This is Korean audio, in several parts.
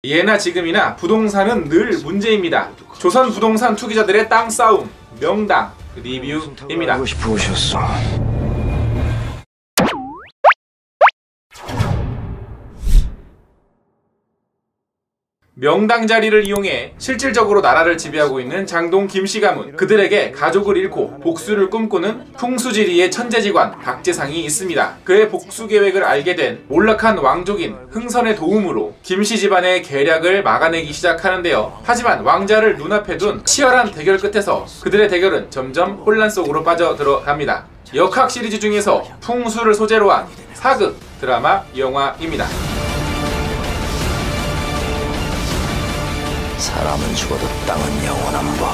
예나 지금이나 부동산은 늘 문제입니다. 조선 부동산 투기자들의 땅 싸움, 명당 리뷰입니다. 알고 싶으셨어. 명당 자리를 이용해 실질적으로 나라를 지배하고 있는 장동 김씨 가문, 그들에게 가족을 잃고 복수를 꿈꾸는 풍수지리의 천재지관 박재상이 있습니다. 그의 복수 계획을 알게 된 몰락한 왕족인 흥선의 도움으로 김씨 집안의 계략을 막아내기 시작하는데요. 하지만 왕자를 눈앞에 둔 치열한 대결 끝에서 그들의 대결은 점점 혼란 속으로 빠져들어갑니다. 역학 시리즈 중에서 풍수를 소재로 한 사극 드라마 영화입니다. 사람은 죽어도 땅은 영원한 법.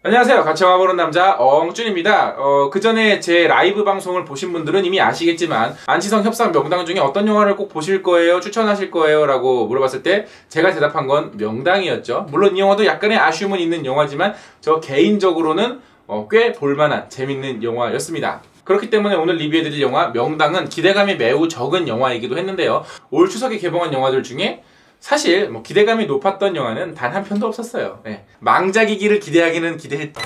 안녕하세요. 같이 영화 보는 남자 엉준입니다. 그 전에 제 라이브 방송을 보신 분들은 이미 아시겠지만 안치성 협상 명당 중에 어떤 영화를 꼭 보실 거예요? 추천하실 거예요? 라고 물어봤을 때 제가 대답한 건 명당이었죠. 물론 이 영화도 약간의 아쉬움은 있는 영화지만 저 개인적으로는 꽤 볼만한 재밌는 영화였습니다. 그렇기 때문에 오늘 리뷰해드릴 영화 명당은 기대감이 매우 적은 영화이기도 했는데요. 올 추석에 개봉한 영화들 중에 사실 기대감이 높았던 영화는 단 한 편도 없었어요. 망작이기를 기대하기는 기대했다.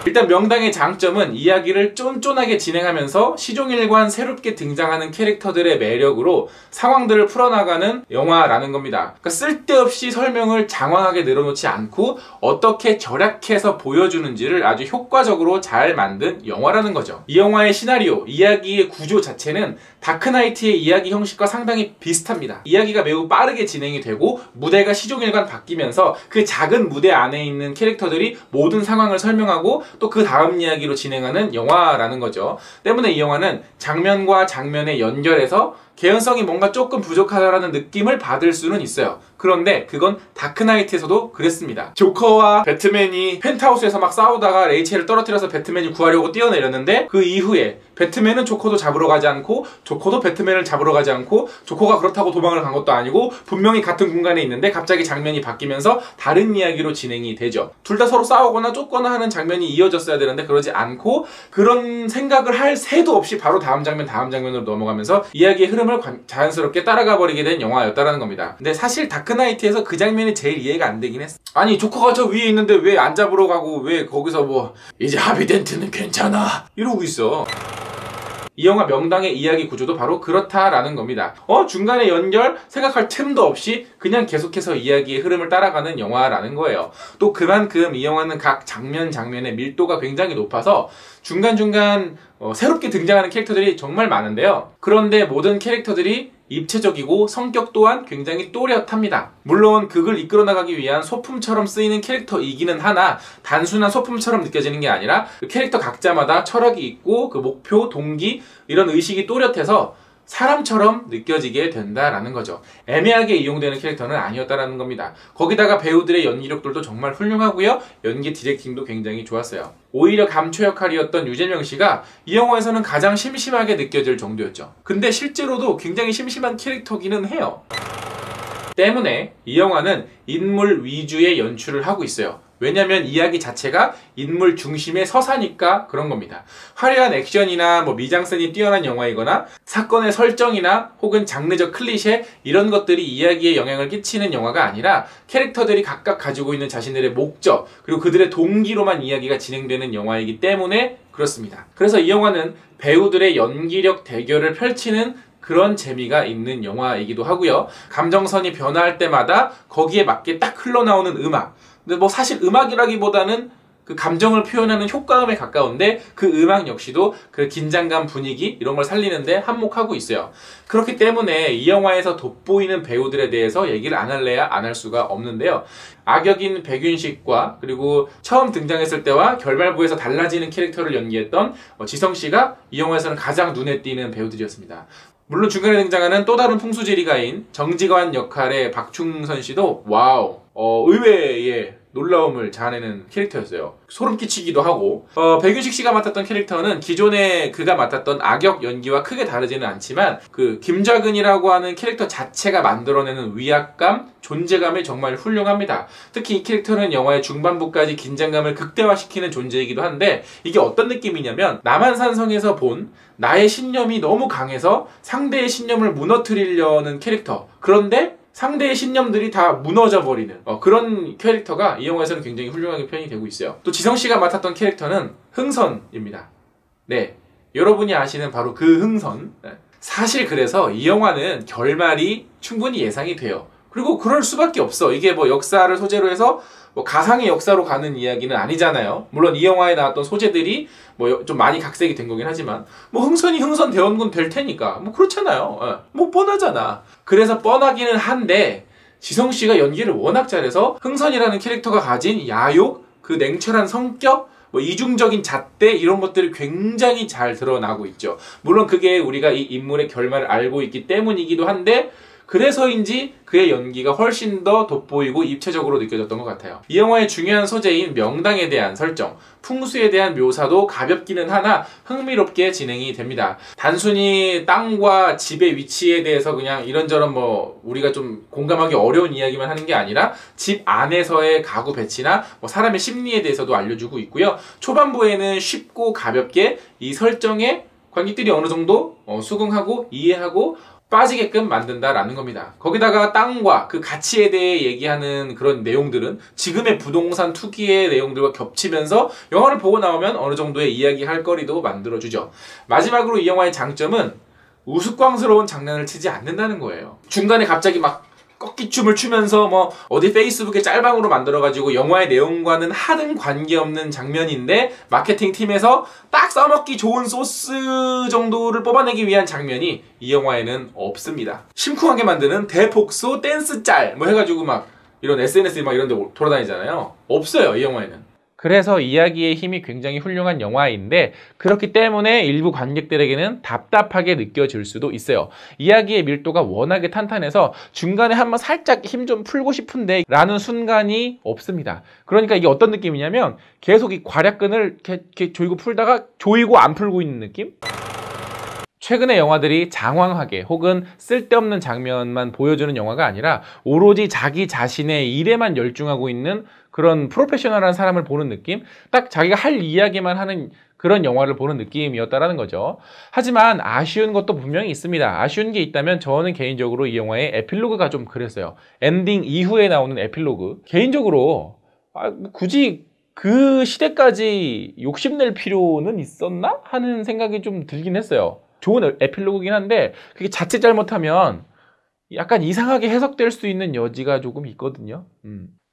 일단 명당의 장점은 이야기를 쫀쫀하게 진행하면서 시종일관 새롭게 등장하는 캐릭터들의 매력으로 상황들을 풀어나가는 영화라는 겁니다. 그러니까 쓸데없이 설명을 장황하게 늘어놓지 않고 어떻게 절약해서 보여주는지를 아주 효과적으로 잘 만든 영화라는 거죠. 이 영화의 시나리오, 이야기의 구조 자체는 다크나이트의 이야기 형식과 상당히 비슷합니다. 이야기가 매우 빠르게 진행이 되고 무대가 시종일관 바뀌면서 그 작은 무대 안에 있는 캐릭터들이 모든 상황을 설명하고 또 그 다음 이야기로 진행하는 영화라는 거죠. 때문에 이 영화는 장면과 장면의 연결에서 개연성이 뭔가 조금 부족하다라는 느낌을 받을 수는 있어요. 그런데 그건 다크나이트에서도 그랬습니다. 조커와 배트맨이 펜트하우스에서 막 싸우다가 레이첼을 떨어뜨려서 배트맨이 구하려고 뛰어내렸는데 그 이후에 배트맨은 조커도 잡으러 가지 않고 조커도 배트맨을 잡으러 가지 않고 조커가 그렇다고 도망을 간 것도 아니고 분명히 같은 공간에 있는데 갑자기 장면이 바뀌면서 다른 이야기로 진행이 되죠. 둘 다 서로 싸우거나 쫓거나 하는 장면이 이어졌어야 되는데 그러지 않고 그런 생각을 할 새도 없이 바로 다음 장면으로 넘어가면서 이야기의 흐름을 자연스럽게 따라가 버리게 된 영화였다라는 겁니다. 근데 사실 다크나이트에서 그 장면이 제일 이해가 안 되긴 했어. 아니 조커가 저 위에 있는데 왜 안 잡으러 가고 왜 거기서 이제 하비덴트는 괜찮아 이러고 있어. 이 영화 명당의 이야기 구조도 바로 그렇다라는 겁니다. 중간에 연결 생각할 틈도 없이 그냥 계속해서 이야기의 흐름을 따라가는 영화라는 거예요. 또 그만큼 이 영화는 각 장면의 밀도가 굉장히 높아서 중간중간 새롭게 등장하는 캐릭터들이 정말 많은데요. 그런데 모든 캐릭터들이 입체적이고 성격 또한 굉장히 또렷합니다. 물론 그걸 이끌어 나가기 위한 소품처럼 쓰이는 캐릭터이기는 하나 단순한 소품처럼 느껴지는 게 아니라 그 캐릭터 각자마다 철학이 있고 그 목표, 동기 이런 의식이 또렷해서 사람처럼 느껴지게 된다라는 거죠. 애매하게 이용되는 캐릭터는 아니었다라는 겁니다. 거기다가 배우들의 연기력들도 정말 훌륭하고요. 연기 디렉팅도 굉장히 좋았어요. 오히려 감초 역할이었던 유재명 씨가 이 영화에서는 가장 심심하게 느껴질 정도였죠. 근데 실제로도 굉장히 심심한 캐릭터기는 해요. 때문에 이 영화는 인물 위주의 연출을 하고 있어요. 왜냐면 이야기 자체가 인물 중심에 서사니까 그런 겁니다. 화려한 액션이나 미장센이 뛰어난 영화이거나 사건의 설정이나 혹은 장르적 클리셰 이런 것들이 이야기에 영향을 끼치는 영화가 아니라 캐릭터들이 각각 가지고 있는 자신들의 목적 그리고 그들의 동기로만 이야기가 진행되는 영화이기 때문에 그렇습니다. 그래서 이 영화는 배우들의 연기력 대결을 펼치는 그런 재미가 있는 영화이기도 하고요. 감정선이 변화할 때마다 거기에 맞게 딱 흘러나오는 음악. 근데 사실 음악이라기보다는 그 감정을 표현하는 효과음에 가까운데 그 음악 역시도 그 긴장감 분위기 이런 걸 살리는데 한몫하고 있어요. 그렇기 때문에 이 영화에서 돋보이는 배우들에 대해서 얘기를 안 할래야 안 할 수가 없는데요. 악역인 백윤식과 그리고 처음 등장했을 때와 결말부에서 달라지는 캐릭터를 연기했던 지성씨가 이 영화에서는 가장 눈에 띄는 배우들이었습니다. 물론 중간에 등장하는 또 다른 풍수지리가인 정직원 역할의 박충선 씨도 와우 의외의 놀라움을 자아내는 캐릭터였어요. 소름 끼치기도 하고. 백윤식 씨가 맡았던 캐릭터는 기존에 그가 맡았던 악역 연기와 크게 다르지는 않지만 그 김좌근이라고 하는 캐릭터 자체가 만들어내는 위압감, 존재감이 정말 훌륭합니다. 특히 이 캐릭터는 영화의 중반부까지 긴장감을 극대화시키는 존재이기도 한데 이게 어떤 느낌이냐면 남한산성에서 본 나의 신념이 너무 강해서 상대의 신념을 무너뜨리려는 캐릭터. 그런데 상대의 신념들이 다 무너져 버리는 그런 캐릭터가 이 영화에서는 굉장히 훌륭하게 표현이 되고 있어요. 또 지성씨가 맡았던 캐릭터는 흥선입니다. 네, 여러분이 아시는 바로 그 흥선. 사실 그래서 이 영화는 결말이 충분히 예상이 돼요. 그리고 그럴 수밖에 없어. 이게 뭐 역사를 소재로 해서 뭐 가상의 역사로 가는 이야기는 아니잖아요. 물론 이 영화에 나왔던 소재들이 뭐 좀 많이 각색이 된 거긴 하지만 뭐 흥선이 흥선 대원군 될 테니까 뭐 그렇잖아요. 뭐 뻔하잖아. 그래서 뻔하기는 한데 지성씨가 연기를 워낙 잘해서 흥선이라는 캐릭터가 가진 야욕, 그 냉철한 성격, 뭐 이중적인 잣대 이런 것들이 굉장히 잘 드러나고 있죠. 물론 그게 우리가 이 인물의 결말을 알고 있기 때문이기도 한데 그래서인지 그의 연기가 훨씬 더 돋보이고 입체적으로 느껴졌던 것 같아요. 이 영화의 중요한 소재인 명당에 대한 설정, 풍수에 대한 묘사도 가볍기는 하나 흥미롭게 진행이 됩니다. 단순히 땅과 집의 위치에 대해서 그냥 이런저런 뭐 우리가 좀 공감하기 어려운 이야기만 하는 게 아니라 집 안에서의 가구 배치나 뭐 사람의 심리에 대해서도 알려주고 있고요. 초반부에는 쉽고 가볍게 이 설정에 관객들이 어느 정도 수긍하고 이해하고 빠지게끔 만든다라는 겁니다. 거기다가 땅과 그 가치에 대해 얘기하는 그런 내용들은 지금의 부동산 투기의 내용들과 겹치면서 영화를 보고 나오면 어느 정도의 이야기할 거리도 만들어주죠. 마지막으로 이 영화의 장점은 우스꽝스러운 장난을 치지 않는다는 거예요. 중간에 갑자기 막 꺾기춤을 추면서 뭐 어디 페이스북에 짤방으로 만들어가지고 영화의 내용과는 하등 관계없는 장면인데 마케팅 팀에서 딱 써먹기 좋은 소스 정도를 뽑아내기 위한 장면이 이 영화에는 없습니다. 심쿵하게 만드는 대폭소 댄스 짤 뭐 해가지고 막 이런 SNS 막 이런 데 돌아다니잖아요. 없어요, 이 영화에는. 그래서 이야기의 힘이 굉장히 훌륭한 영화인데 그렇기 때문에 일부 관객들에게는 답답하게 느껴질 수도 있어요. 이야기의 밀도가 워낙에 탄탄해서 중간에 한번 살짝 힘 좀 풀고 싶은데 라는 순간이 없습니다. 그러니까 이게 어떤 느낌이냐면 계속 이 괄약근을 이렇게 조이고 풀다가 조이고 안 풀고 있는 느낌? 최근의 영화들이 장황하게 혹은 쓸데없는 장면만 보여주는 영화가 아니라 오로지 자기 자신의 일에만 열중하고 있는 그런 프로페셔널한 사람을 보는 느낌? 딱 자기가 할 이야기만 하는 그런 영화를 보는 느낌이었다라는 거죠. 하지만 아쉬운 것도 분명히 있습니다. 아쉬운 게 있다면 저는 개인적으로 이 영화의 에필로그가 좀 그랬어요. 엔딩 이후에 나오는 에필로그. 개인적으로 굳이 그 시대까지 욕심낼 필요는 있었나? 하는 생각이 좀 들긴 했어요. 좋은 에필로그긴 한데 그게 자칫 잘못하면 약간 이상하게 해석될 수 있는 여지가 조금 있거든요.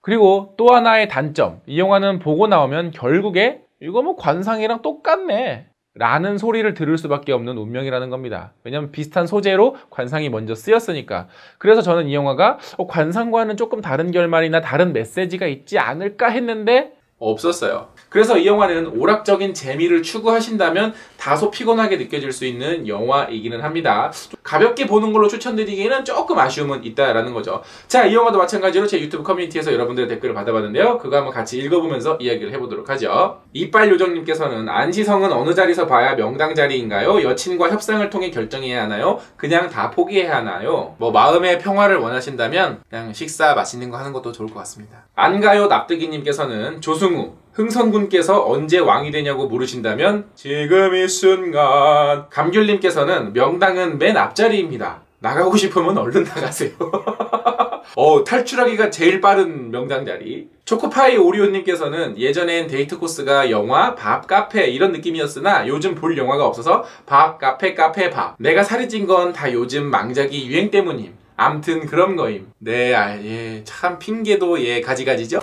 그리고 또 하나의 단점, 이 영화는 보고 나오면 결국에 이거 뭐 관상이랑 똑같네 라는 소리를 들을 수밖에 없는 운명이라는 겁니다. 왜냐면 비슷한 소재로 관상이 먼저 쓰였으니까. 그래서 저는 이 영화가 관상과는 조금 다른 결말이나 다른 메시지가 있지 않을까 했는데 없었어요. 그래서 이 영화는 오락적인 재미를 추구하신다면 다소 피곤하게 느껴질 수 있는 영화이기는 합니다. 가볍게 보는 걸로 추천드리기에는 조금 아쉬움은 있다라는 거죠. 자, 이 영화도 마찬가지로 제 유튜브 커뮤니티에서 여러분들의 댓글을 받아봤는데요. 그거 한번 같이 읽어보면서 이야기를 해보도록 하죠. 이빨요정님께서는 안시성은 어느 자리에서 봐야 명당 자리인가요? 여친과 협상을 통해 결정해야 하나요? 그냥 다 포기해야 하나요? 뭐 마음의 평화를 원하신다면 그냥 식사 맛있는 거 하는 것도 좋을 것 같습니다. 안가요 납득이님께서는 조승우 흥선군께서 언제 왕이 되냐고 물으신다면 지금 이 순간. 감귤님께서는 명당은 맨 앞자리입니다. 나가고 싶으면 얼른 나가세요. 탈출하기가 제일 빠른 명당 자리. 초코파이 오리오님께서는 예전엔 데이트 코스가 영화, 밥, 카페 이런 느낌이었으나 요즘 볼 영화가 없어서 밥, 카페, 밥. 내가 살이 찐 건 다 요즘 망작이 유행 때문임. 암튼 그런 거임. 네, 참 핑계도 가지가지죠.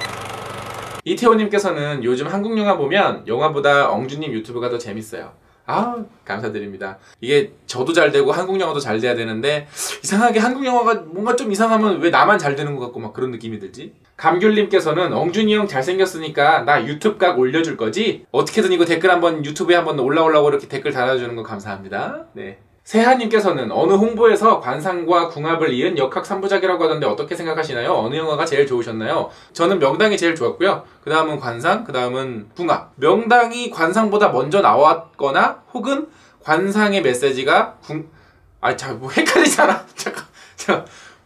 이태호님께서는 요즘 한국 영화 보면 영화보다 엉주님 유튜브가 더 재밌어요. 감사드립니다. 이게 저도 잘 되고 한국 영화도 잘 돼야 되는데 이상하게 한국 영화가 뭔가 좀 이상하면 왜 나만 잘 되는 것 같고 막 그런 느낌이 들지? 감귤님께서는 엉준이 형 잘생겼으니까 나 유튜브 각 올려줄 거지? 어떻게든 이거 댓글 한번 유튜브에 한번 올라오려고 이렇게 댓글 달아주는 거 감사합니다. 네. 세하님께서는 어느 홍보에서 관상과 궁합을 이은 역학 3부작이라고 하던데 어떻게 생각하시나요? 어느 영화가 제일 좋으셨나요? 저는 명당이 제일 좋았고요. 그 다음은 관상, 그 다음은 궁합. 명당이 관상보다 먼저 나왔거나 혹은 관상의 메시지가 뭐 헷갈리잖아. 잠깐.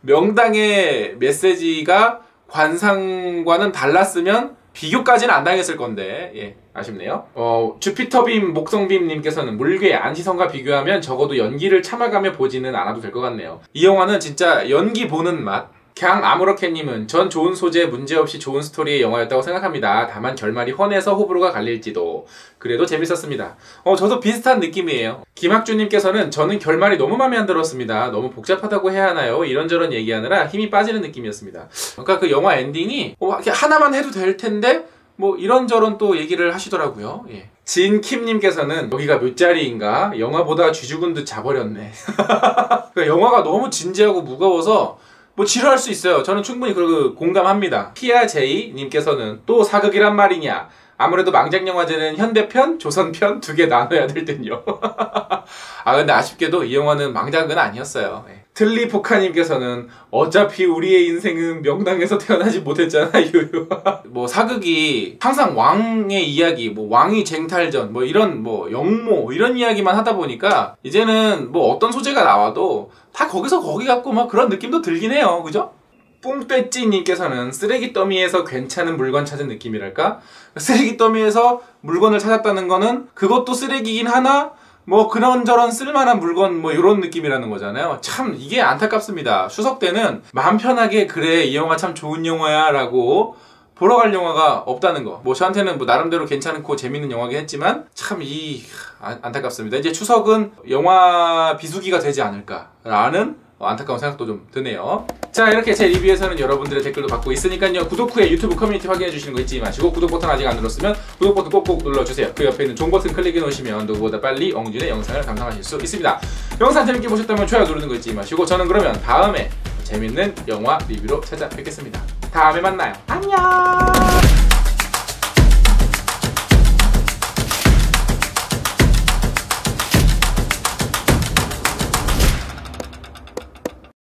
명당의 메시지가 관상과는 달랐으면 비교까지는 안 당했을 건데, 예, 아쉽네요. 주피터빔 목성빔님께서는 물괴 안시성과 비교하면 적어도 연기를 참아가며 보지는 않아도 될 것 같네요. 이 영화는 진짜 연기 보는 맛. 그냥 아무렇게님은 전 좋은 소재 문제없이 좋은 스토리의 영화였다고 생각합니다. 다만 결말이 훤해서 호불호가 갈릴지도. 그래도 재밌었습니다. 저도 비슷한 느낌이에요. 김학주님께서는 저는 결말이 너무 마음에 안 들었습니다. 너무 복잡하다고 해야 하나요? 이런저런 얘기하느라 힘이 빠지는 느낌이었습니다. 그러니까 그 영화 엔딩이 하나만 해도 될 텐데 뭐 이런저런 또 얘기를 하시더라고요. 예. 진킴님께서는 여기가 몇 자리인가? 영화보다 쥐죽은 듯 자버렸네. 그러니까 영화가 너무 진지하고 무거워서 뭐 지루할 수 있어요. 저는 충분히 공감합니다. 피아제이님께서는 또 사극이란 말이냐? 아무래도 망작영화제는 현대편, 조선편 두 개 나눠야 될 듯요. 근데 아쉽게도 이 영화는 망작은 아니었어요. 네. 틀리포카님께서는 어차피 우리의 인생은 명당에서 태어나지 못했잖아, 유유. 뭐 사극이 항상 왕의 이야기, 뭐 왕위 쟁탈전, 뭐 이런 뭐 영모 이런 이야기만 하다 보니까 이제는 뭐 어떤 소재가 나와도 다 거기서 거기 같고 막 그런 느낌도 들긴 해요, 그죠? 뿡빼찌님께서는 쓰레기 더미에서 괜찮은 물건 찾은 느낌이랄까? 쓰레기 더미에서 물건을 찾았다는 거는 그것도 쓰레기긴 하나 뭐 그런저런 쓸만한 물건 뭐 이런 느낌이라는 거잖아요. 참 이게 안타깝습니다. 추석 때는 마음 편하게 그래 이 영화 참 좋은 영화야 라고 보러 갈 영화가 없다는 거. 뭐 저한테는 뭐 나름대로 괜찮고 재밌는 영화긴 했지만 참 안타깝습니다. 이제 추석은 영화 비수기가 되지 않을까라는 안타까운 생각도 좀 드네요. 자, 이렇게 제 리뷰에서는 여러분들의 댓글도 받고 있으니까요. 구독 후에 유튜브 커뮤니티 확인해 주시는 거 잊지 마시고 구독 버튼 아직 안 눌렀으면 구독 버튼 꼭꼭 눌러주세요. 그 옆에 있는 종 버튼 클릭해 놓으시면 누구보다 빨리 엉준의 영상을 감상하실 수 있습니다. 영상 재밌게 보셨다면 좋아요 누르는 거 잊지 마시고 저는 그러면 다음에 재밌는 영화 리뷰로 찾아뵙겠습니다. 다음에 만나요. 안녕.